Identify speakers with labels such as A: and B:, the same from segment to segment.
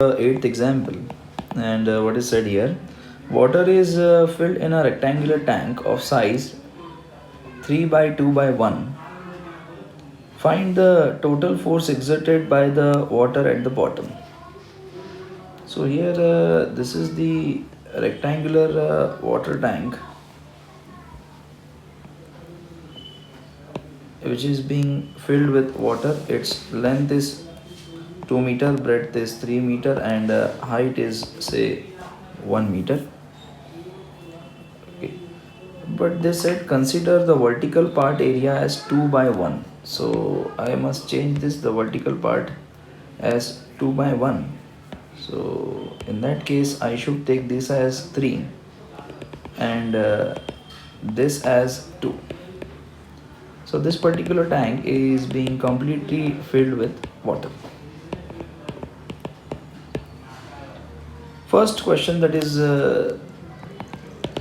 A: Eighth example, and what is said here, water is filled in a rectangular tank of size 3 by 2 by 1. Find the total force exerted by the water at the bottom. So here this is the rectangular water tank which is being filled with water. Its length is 2 meter, breadth is 3 meter, and height is say 1 meter. Okay. But they said consider the vertical part area as 2 by 1. So I must change this, the vertical part, as 2 by 1. So in that case I should take this as 3 and this as 2. So this particular tank is being completely filled with water. First question, that is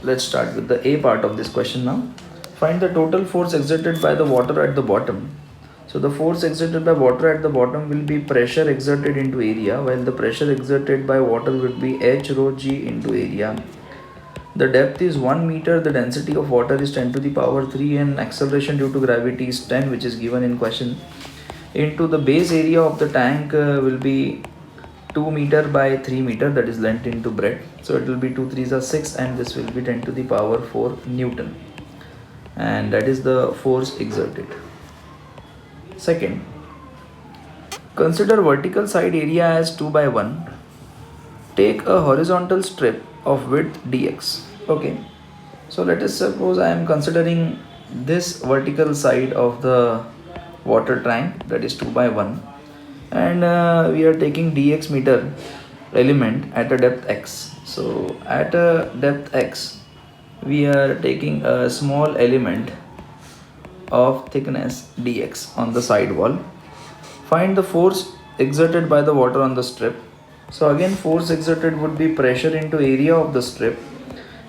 A: let's start with the A part of this question now. Find the total force exerted by the water at the bottom. So the force exerted by water at the bottom will be pressure exerted into area, while the pressure exerted by water will be H rho G into area. The depth is 1 meter, the density of water is 10 to the power 3, and acceleration due to gravity is 10, which is given in question. Into the base area of the tank will be 2 meter by 3 meter, that is length into breadth. So it will be 2 3s are 6, and this will be 10 to the power 4 Newton, and that is the force exerted. Second, consider vertical side area as 2 by 1. Take a horizontal strip of width dx. Okay, so let us suppose I am considering this vertical side of the water tank, that is 2 by 1, and we are taking dx meter element at a depth x. So at a depth x we are taking a small element of thickness dx on the side wall. Find the force exerted by the water on the strip. So again, force exerted would be pressure into area of the strip,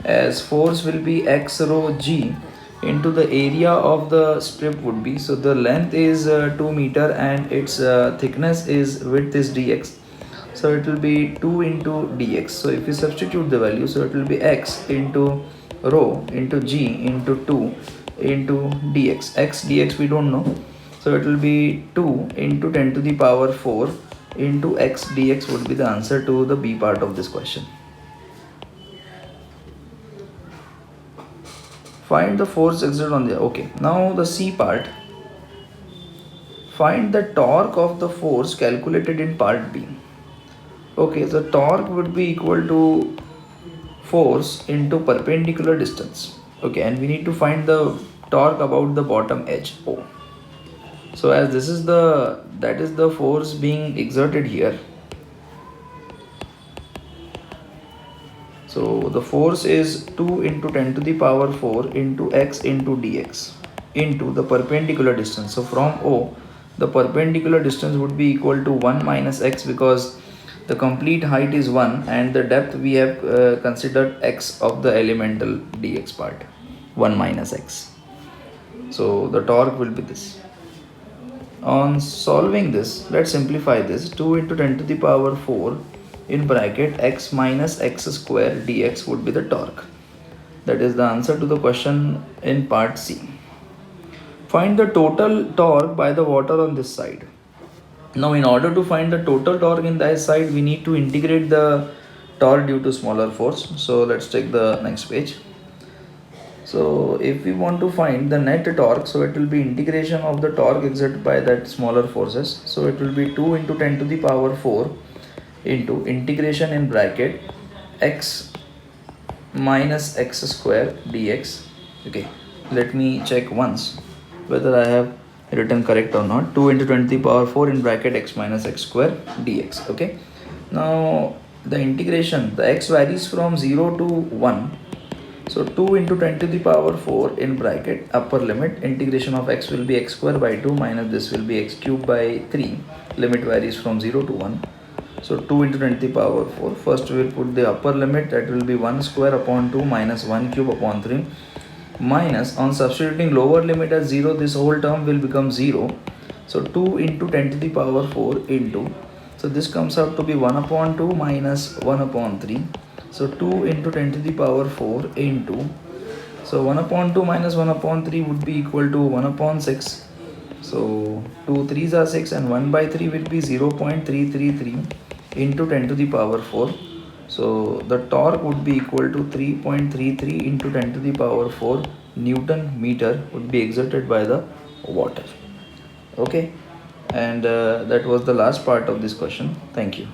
A: as force will be x rho g into the area of the strip would be, so the length is 2 meter and its thickness is, width is dx, so it will be 2 into dx. So if you substitute the value, so it will be x into rho into g into 2 into dx. X dx we don't know, so it will be 2 into 10 to the power 4 into x dx would be the answer to the B part of this question. Find the force exerted on the, okay, now the C part. Find the torque of the force calculated in part B. Okay, the torque would be equal to force into perpendicular distance. Okay, and we need to find the torque about the bottom edge O. So as this is the, that is the force being exerted here. So the force is 2 into 10 to the power 4 into x into dx into the perpendicular distance. So from O, the perpendicular distance would be equal to 1 minus x, because the complete height is 1 and the depth we have considered x of the elemental dx part, 1 minus x. So the torque will be this. On solving this, let's simplify this. 2 into 10 to the power 4 in bracket x minus x square dx would be the torque. That is the answer to the question in part C. Find the total torque by the water on this side. Now in order to find the total torque in this side, we need to integrate the torque due to smaller force. So let's take the next page. So if we want to find the net torque, so it will be integration of the torque exerted by that smaller forces. So it will be 2 into 10 to the power 4 into integration in bracket x minus x square dx. Okay, let me check once whether I have written correct or not. 2 into 10 to the power 4 in bracket x minus x square dx. Okay, now the integration, the x varies from 0 to 1. So 2 into 10 to the power 4 in bracket upper limit, integration of x will be x square by 2 minus this will be x cube by 3, limit varies from 0 to 1. So 2 into 10 to the power 4, first we will put the upper limit, that will be 1 square upon 2 minus 1 cube upon 3 minus, on substituting lower limit as 0, this whole term will become 0. So 2 into 10 to the power 4 into, So this comes out to be 1 upon 2 minus 1 upon 3. So 2 into 10 to the power 4 into, so 1 upon 2 minus 1 upon 3 would be equal to 1 upon 6. So 2 3s are 6 and 1 by 3 will be 0.333 into 10 to the power 4. So the torque would be equal to 3.33 into 10 to the power 4 Newton meter would be exerted by the water. Okay, and that was the last part of this question. Thank you.